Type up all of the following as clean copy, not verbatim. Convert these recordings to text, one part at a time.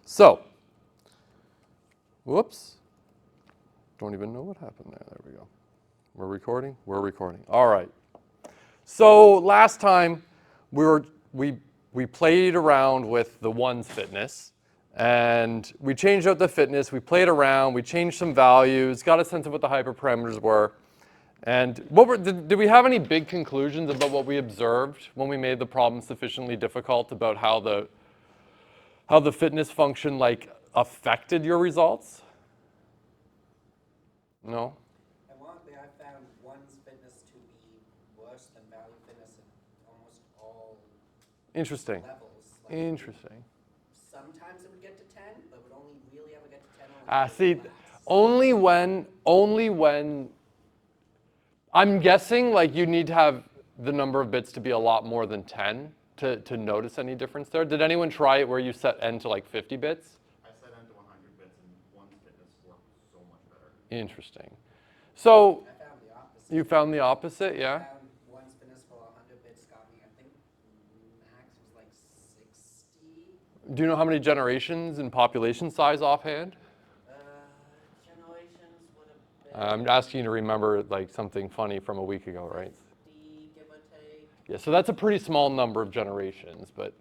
So, whoops. Don't even know what happened there. There we go. We're recording? We're recording. All right. So last time we played around with the ones fitness, and we changed out the fitness. We played around. We changed some values. Got a sense of what the hyperparameters were. And did we have any big conclusions about what we observed when we made the problem sufficiently difficult about how the fitness function affected your results? No? Ironically, I found one's fitness to be worse than value fitness in almost all Interesting. levels. Interesting. Sometimes it would get to 10, but would only really ever get to 10 only when I'm guessing you need to have the number of bits to be a lot more than 10 to notice any difference there. Did anyone try it where you set n to 50 bits? I set n to 100 bits and one's fitness worked so much better. Interesting. So I found the opposite. you found the opposite, yeah? I found one's fitness for 100 bits got me, I think, max was 60. Do you know how many generations in population size offhand? Generations would have been I'm asking you to remember something funny from a week ago, right? 50, give or take. Yeah, so that's a pretty small number of generations, but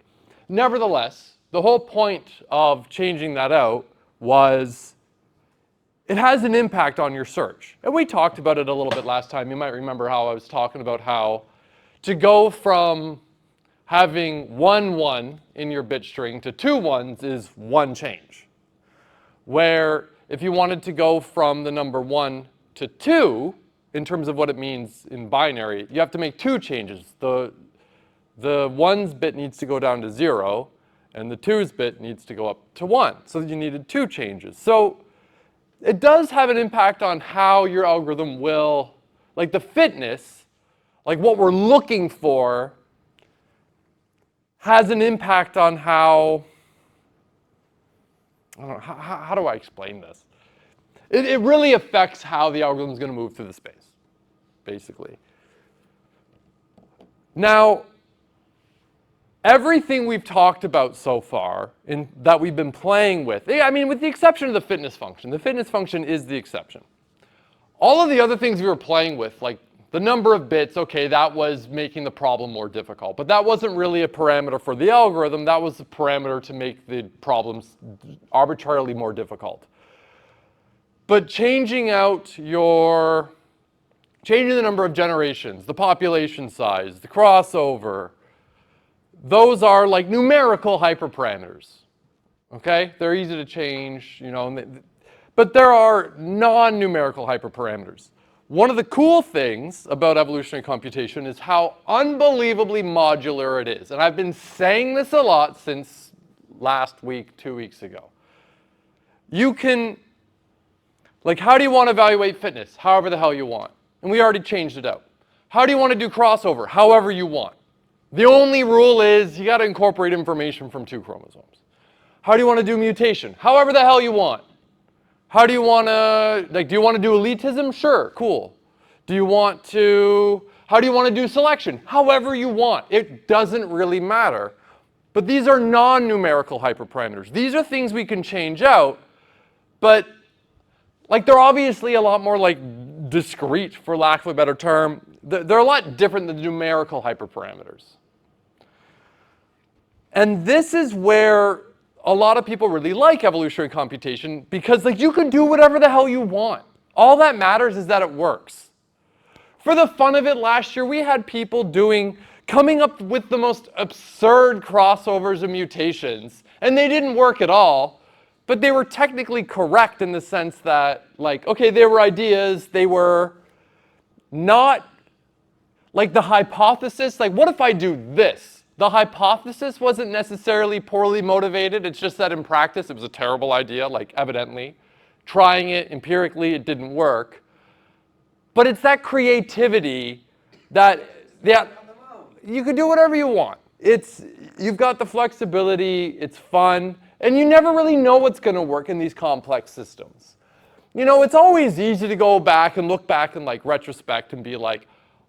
nevertheless, the whole point of changing that out was it has an impact on your search. And we talked about it a little bit last time. You might remember how I was talking about how to go from having 1 1 in your bit string to 2 1s is one change. Where if you wanted to go from the number 1 to 2, in terms of what it means in binary, you have to make 2 changes. The 1's bit needs to go down to 0, and the 2's bit needs to go up to 1. So you needed 2 changes. So it does have an impact on how your algorithm will, the fitness, what we're looking for, has an impact on how, I don't know, how do I explain this? It really affects how the algorithm is going to move through the space, basically. Now, everything we've talked about so far, that we've been playing with, I mean, with the exception of the fitness function is the exception. All of the other things we were playing with, the number of bits, okay, that was making the problem more difficult. But that wasn't really a parameter for the algorithm. That was a parameter to make the problems arbitrarily more difficult. But changing the number of generations, the population size, the crossover, those are numerical hyperparameters. Okay? They're easy to change, but there are non-numerical hyperparameters. One of the cool things about evolutionary computation is how unbelievably modular it is. And I've been saying this a lot since last week, 2 weeks ago. You can, how do you want to evaluate fitness? However the hell you want. And we already changed it out. How do you want to do crossover? However you want. The only rule is you got to incorporate information from 2 chromosomes. How do you want to do mutation? However the hell you want. How do you want to, do you want to do elitism? Sure, cool. How do you want to do selection? However you want. It doesn't really matter. But these are non-numerical hyperparameters. These are things we can change out, but they're obviously a lot more discrete, for lack of a better term. They're a lot different than numerical hyperparameters. And this is where a lot of people really like evolutionary computation, because you can do whatever the hell you want. All that matters is that it works. For the fun of it, last year we had people coming up with the most absurd crossovers and mutations, and they didn't work at all, but they were technically correct in the sense that, okay, they were ideas, they were not, the hypothesis, what if I do this? The hypothesis wasn't necessarily poorly motivated. It's just that in practice, it was a terrible idea, evidently. Trying it empirically, it didn't work. But it's that creativity that you can do whatever you want. You've got the flexibility, it's fun, and you never really know what's going to work in these complex systems. It's always easy to go back and look back in retrospect and be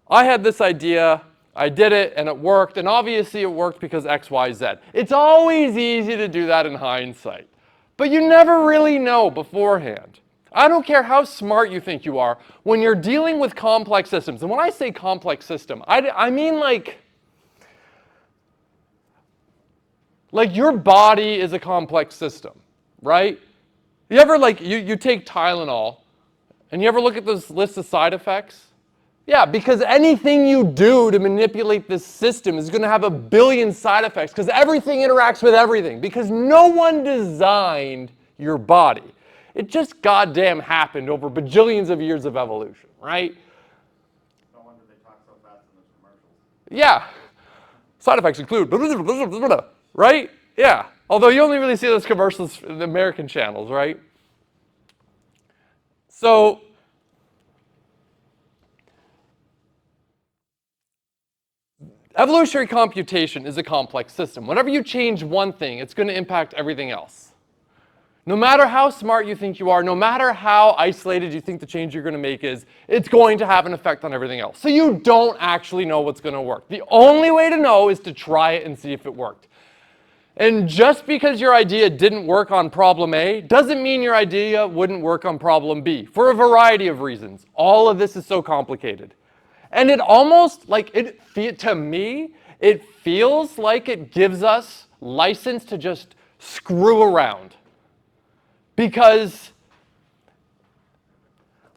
I had this idea, I did it, and it worked, and obviously it worked because X, Y, Z. It's always easy to do that in hindsight. But you never really know beforehand. I don't care how smart you think you are, when you're dealing with complex systems, and when I say complex system, I mean like your body is a complex system, right? You ever you take Tylenol, and you ever look at this list of side effects? Yeah, because anything you do to manipulate this system is going to have a billion side effects because everything interacts with everything because no one designed your body. It just goddamn happened over bajillions of years of evolution, right? No wonder they talk so fast in those commercials. Yeah. Side effects include blah, blah, blah, blah, blah, blah, right? Yeah. Although you only really see those commercials in the American channels, right? So evolutionary computation is a complex system. Whenever you change one thing, it's going to impact everything else. No matter how smart you think you are, no matter how isolated you think the change you're going to make is, it's going to have an effect on everything else. So you don't actually know what's going to work. The only way to know is to try it and see if it worked. And just because your idea didn't work on problem A doesn't mean your idea wouldn't work on problem B for a variety of reasons. All of this is so complicated. And it almost, to me, it feels like it gives us license to just screw around. Because,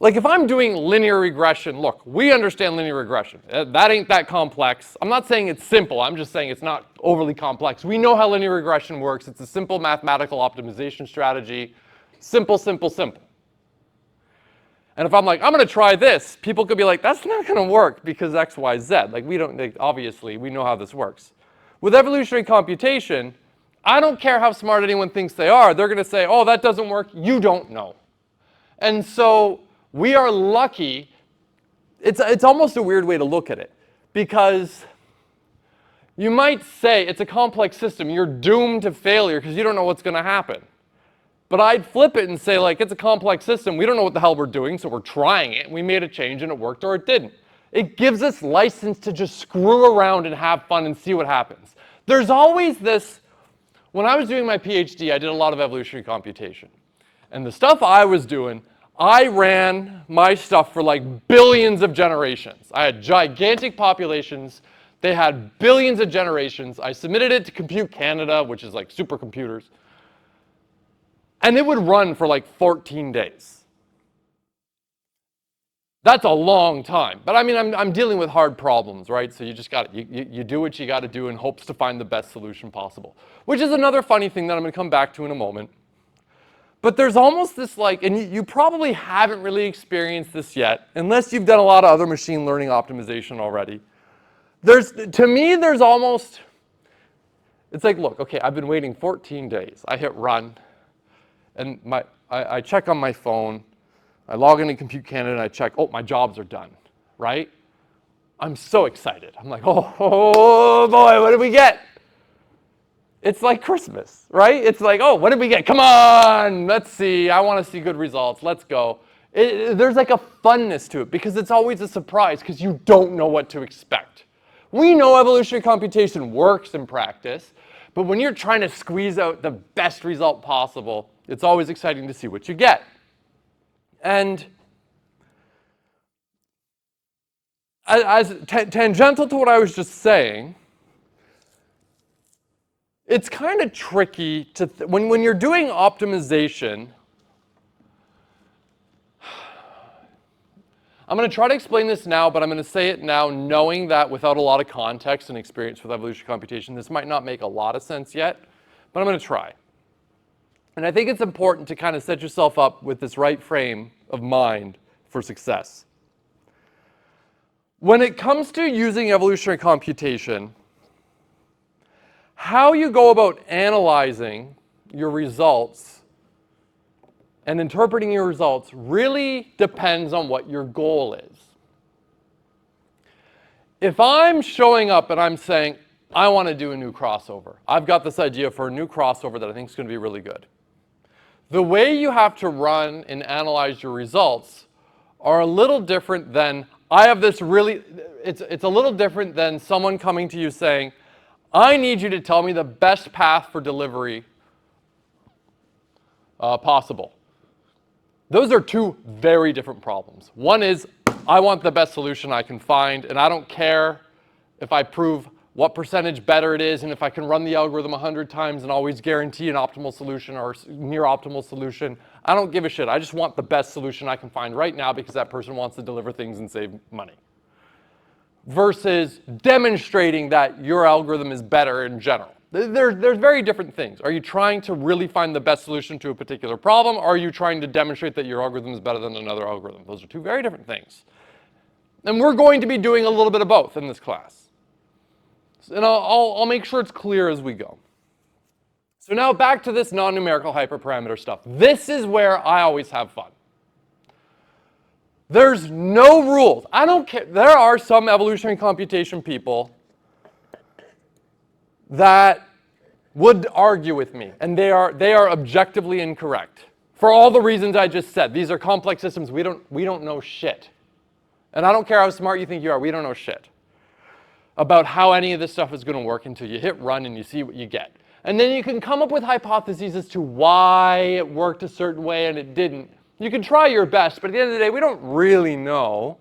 if I'm doing linear regression, look, we understand linear regression. That ain't that complex. I'm not saying it's simple. I'm just saying it's not overly complex. We know how linear regression works. It's a simple mathematical optimization strategy. Simple, simple, simple. And if I'm like, I'm going to try this, people could be like, that's not going to work because X, Y, Z. Obviously, we know how this works. With evolutionary computation, I don't care how smart anyone thinks they are. They're going to say, oh, that doesn't work. You don't know. And so we are lucky. It's almost a weird way to look at it because you might say it's a complex system. You're doomed to failure because you don't know what's going to happen. But I'd flip it and say, it's a complex system. We don't know what the hell we're doing, so we're trying it. We made a change and it worked or it didn't. It gives us license to just screw around and have fun and see what happens. There's always this, when I was doing my PhD, I did a lot of evolutionary computation. And the stuff I was doing, I ran my stuff for billions of generations. I had gigantic populations. They had billions of generations. I submitted it to Compute Canada, which is supercomputers. And it would run for 14 days. That's a long time. But I mean, I'm dealing with hard problems, right? So you just got you do what you got to do in hopes to find the best solution possible. Which is another funny thing that I'm going to come back to in a moment. But there's almost this and you probably haven't really experienced this yet, unless you've done a lot of other machine learning optimization already. To me, there's almost, it's look, okay, I've been waiting 14 days. I hit run. And I check on my phone, I log into Compute Canada and I check, oh, my jobs are done, right? I'm so excited. I'm like, oh boy, what did we get? It's like Christmas, right? It's oh, what did we get? Come on, let's see. I want to see good results. Let's go. There's a funness to it because it's always a surprise because you don't know what to expect. We know evolutionary computation works in practice, but when you're trying to squeeze out the best result possible, it's always exciting to see what you get. And as tangential to what I was just saying, it's kind of tricky to, when you're doing optimization, I'm going to try to explain this now, but I'm going to say it now knowing that without a lot of context and experience with evolutionary computation, this might not make a lot of sense yet, but I'm going to try. And I think it's important to kind of set yourself up with this right frame of mind for success. When it comes to using evolutionary computation, how you go about analyzing your results and interpreting your results really depends on what your goal is. If I'm showing up and I'm saying, I want to do a new crossover. I've got this idea for a new crossover that I think is going to be really good. The way you have to run and analyze your results are a little different than, it's a little different than someone coming to you saying, I need you to tell me the best path for delivery possible. Those are two very different problems. One is, I want the best solution I can find, and I don't care if I prove what percentage better it is, and if I can run the algorithm 100 times and always guarantee an optimal solution or near optimal solution. I don't give a shit. I just want the best solution I can find right now because that person wants to deliver things and save money. Versus demonstrating that your algorithm is better in general. There's very different things. Are you trying to really find the best solution to a particular problem, or are you trying to demonstrate that your algorithm is better than another algorithm? Those are two very different things. And we're going to be doing a little bit of both in this class. And I'll make sure it's clear as we go. So now back to this non-numerical hyperparameter stuff. This is where I always have fun. There's no rules. I don't care. There are some evolutionary computation people that would argue with me, and they are objectively incorrect for all the reasons I just said. These are complex systems. We don't know shit. And I don't care how smart you think you are. We don't know shit about how any of this stuff is going to work until you hit run and you see what you get. And then you can come up with hypotheses as to why it worked a certain way and it didn't. You can try your best, but at the end of the day, we don't really know.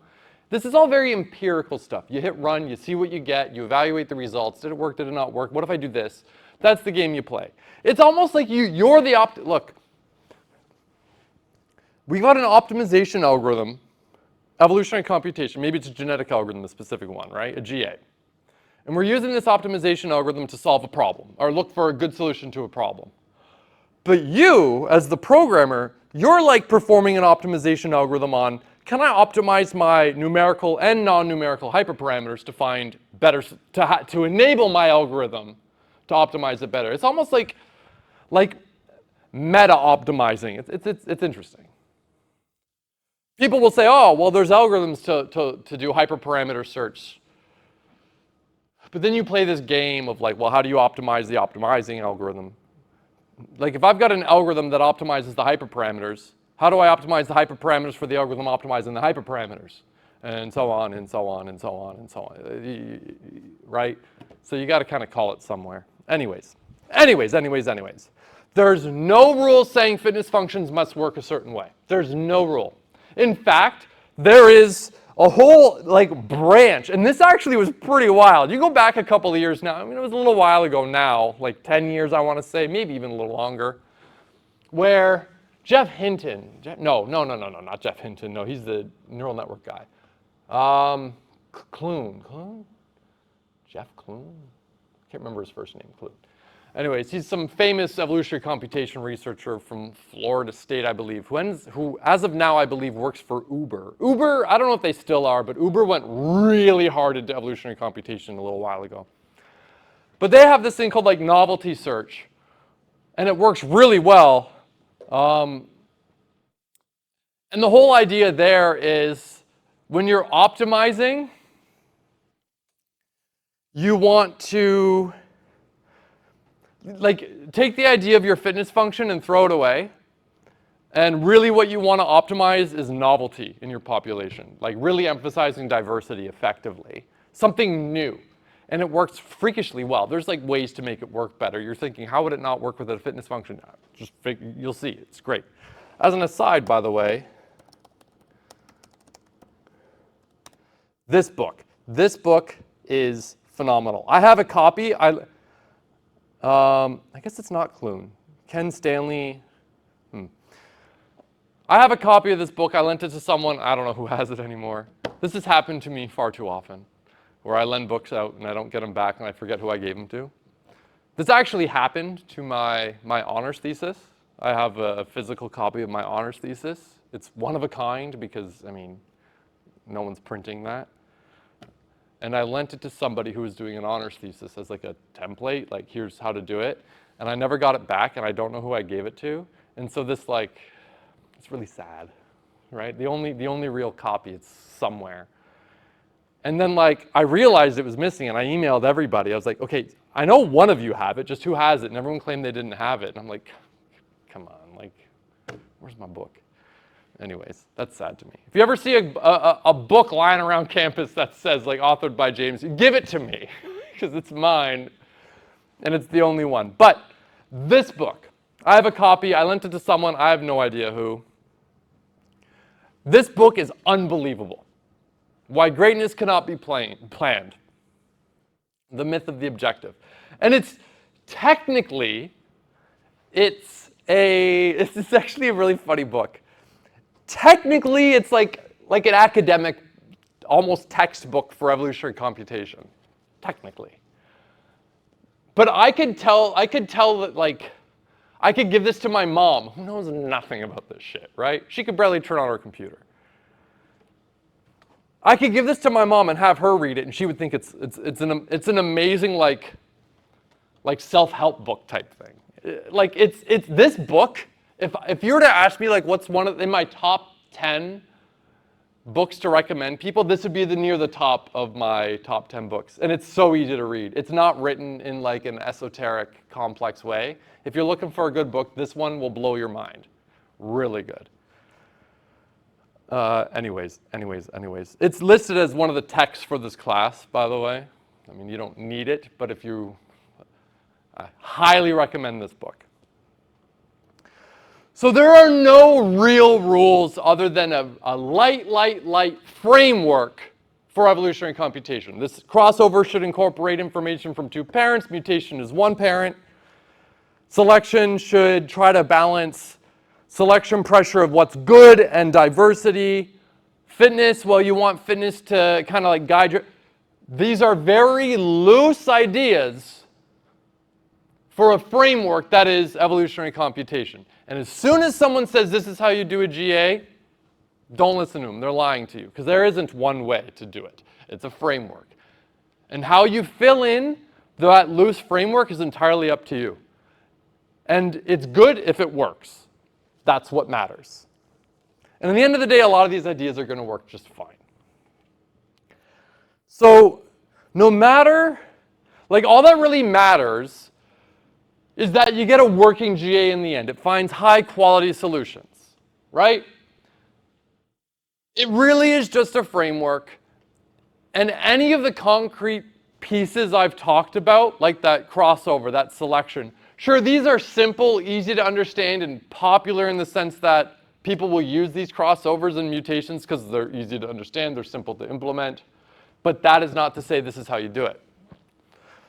This is all very empirical stuff. You hit run, you see what you get, you evaluate the results. Did it work? Did it not work? What if I do this? That's the game you play. It's almost like you're the look, we got an optimization algorithm, evolutionary computation. Maybe it's a genetic algorithm, a specific one, right? A GA. And we're using this optimization algorithm to solve a problem or look for a good solution to a problem. But you, as the programmer, you're like performing an optimization algorithm on, can I optimize my numerical and non-numerical hyperparameters to find better, to enable my algorithm to optimize it better? It's almost like meta-optimizing. It's interesting. People will say, oh, well, there's algorithms to do hyperparameter search. But then you play this game of like, well, how do you optimize the optimizing algorithm? Like if I've got an algorithm that optimizes the hyperparameters, how do I optimize the hyperparameters for the algorithm optimizing the hyperparameters? And so on, and so on, and so on, and so on, right? So you got to kind of call it somewhere. Anyways. There's no rule saying fitness functions must work a certain way. There's no rule. In fact, there is a whole branch, and this actually was pretty wild. You go back a couple of years now, I mean, it was a little while ago now, like 10 years, I want to say, maybe even a little longer, where Jeff Hinton, no, not Jeff Hinton, no, he's the neural network guy. Clune? Jeff Clune? I can't remember his first name, Clune. Anyways, he's some famous evolutionary computation researcher from Florida State, I believe, who as of now, I believe, works for Uber. Uber, I don't know if they still are, but Uber went really hard into evolutionary computation a little while ago. But they have this thing called like novelty search, and it works really well. And the whole idea there is when you're optimizing, you want to take the idea of your fitness function and throw it away. And really what you want to optimize is novelty in your population, like really emphasizing diversity effectively, something new. And it works freakishly well. There's ways to make it work better. You're thinking, how would it not work with a fitness function? You'll see, it's great. As an aside, by the way, this book is phenomenal. I have a copy. I guess it's not Clune. Ken Stanley. I have a copy of this book. I lent it to someone. I don't know who has it anymore. This has happened to me far too often, where I lend books out and I don't get them back and I forget who I gave them to. This actually happened to my honors thesis. I have a physical copy of my honors thesis. It's one of a kind because, I mean, no one's printing that. And I lent it to somebody who was doing an honors thesis as like a template, like here's how to do it. And I never got it back and I don't know who I gave it to. And so this it's really sad, right? The only real copy, it's somewhere. And then I realized it was missing and I emailed everybody. I was like, okay, I know one of you have it, just who has it? And everyone claimed they didn't have it. And I'm like, come on, where's my book? Anyways, that's sad to me. If you ever see a book lying around campus that says authored by James, give it to me because it's mine and it's the only one. But this book, I have a copy. I lent it to someone. I have no idea who. This book is unbelievable. Why Greatness Cannot Be Planned. The Myth of the Objective. And it's technically, it's actually a really funny book. Technically, it's like an academic, almost textbook for evolutionary computation. Technically. But I could tell that, like, I could give this to my mom, who knows nothing about this shit, right? She could barely turn on her computer. I could give this to my mom and have her read it, and she would think it's an amazing like self-help book type thing. Like it's this book. If you were to ask me like what's in my top 10 books to recommend people, this would be near the top of my top 10 books. And it's so easy to read. It's not written in like an esoteric, complex way. If you're looking for a good book, this one will blow your mind. Really good. Anyways. It's listed as one of the texts for this class, by the way. I mean, you don't need it, but I highly recommend this book. So there are no real rules other than a light framework for evolutionary computation. This crossover should incorporate information from two parents. Mutation is one parent. Selection should try to balance selection pressure of what's good and diversity. Fitness, well, you want fitness to kind of like guide you. These are very loose ideas for a framework that is evolutionary computation. And as soon as someone says this is how you do a GA, don't listen to them. They're lying to you because there isn't one way to do it. It's a framework. And how you fill in that loose framework is entirely up to you. And it's good if it works. That's what matters. And at the end of the day, a lot of these ideas are going to work just fine. So no matter, like all that really matters is that you get a working GA in the end. It finds high quality solutions, right? It really is just a framework. And any of the concrete pieces I've talked about, like that crossover, that selection, sure, these are simple, easy to understand, and popular in the sense that people will use these crossovers and mutations because they're easy to understand, they're simple to implement. But that is not to say this is how you do it.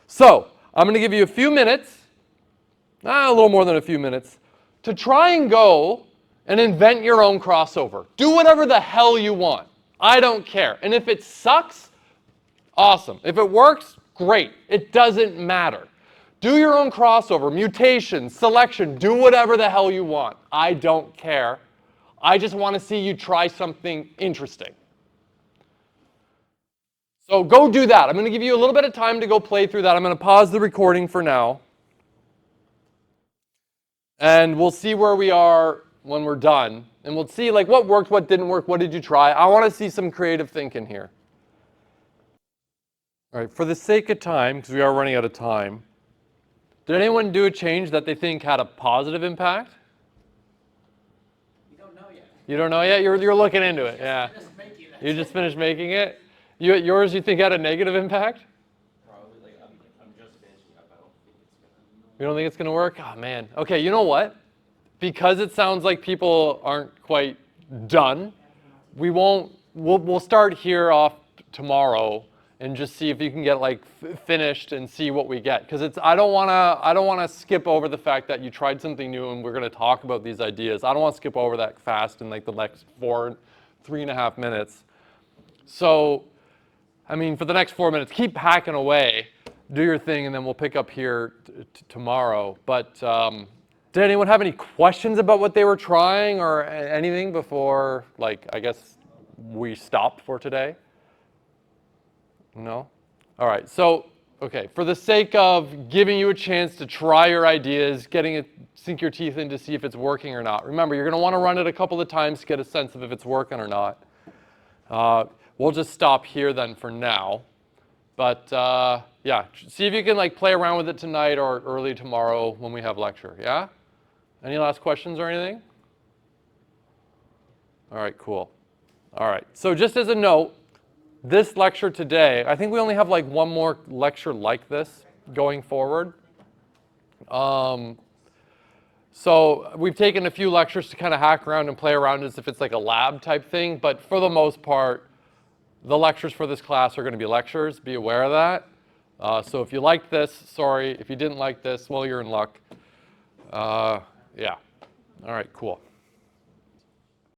So I'm going to give you a few minutes, a little more than a few minutes, to try and go and invent your own crossover. Do whatever the hell you want. I don't care. And if it sucks, awesome. If it works, great. It doesn't matter. Do your own crossover, mutation, selection, do whatever the hell you want. I don't care. I just want to see you try something interesting. So go do that. I'm going to give you a little bit of time to go play through that. I'm going to pause the recording for now. And we'll see where we are when we're done. And we'll see like what worked, what didn't work, what did you try. I want to see some creative thinking here. All right, for the sake of time, because we are running out of time, did anyone do a change that they think had a positive impact? You don't know yet. You don't know yet? You're looking into it, yeah. You just finished making it? Yours you think had a negative impact? Probably, like, I'm just finishing up. I don't think it's gonna. You don't think it's going to work? Oh, man. Okay, you know what? Because it sounds like people aren't quite done, we'll start here off tomorrow and just see if you can get like finished and see what we get. Because I don't want to skip over the fact that you tried something new and we're going to talk about these ideas. I don't want to skip over that fast in like the next 3.5 minutes. So, I mean, for the next 4 minutes, keep hacking away, do your thing, and then we'll pick up here tomorrow. But did anyone have any questions about what they were trying or anything before, like, I guess we stop for today? No? All right, so, okay, for the sake of giving you a chance to try your ideas, sink your teeth in to see if it's working or not. Remember, you're going to want to run it a couple of times to get a sense of if it's working or not. We'll just stop here then for now. But yeah, see if you can like play around with it tonight or early tomorrow when we have lecture, yeah? Any last questions or anything? All right, cool. All right, so just as a note, this lecture today, I think we only have like one more lecture like this going forward. So we've taken a few lectures to kind of hack around and play around as if it's like a lab type thing, but for the most part, the lectures for this class are going to be lectures. Be aware of that. So if you liked this, sorry. If you didn't like this, well, you're in luck. Yeah. All right, cool.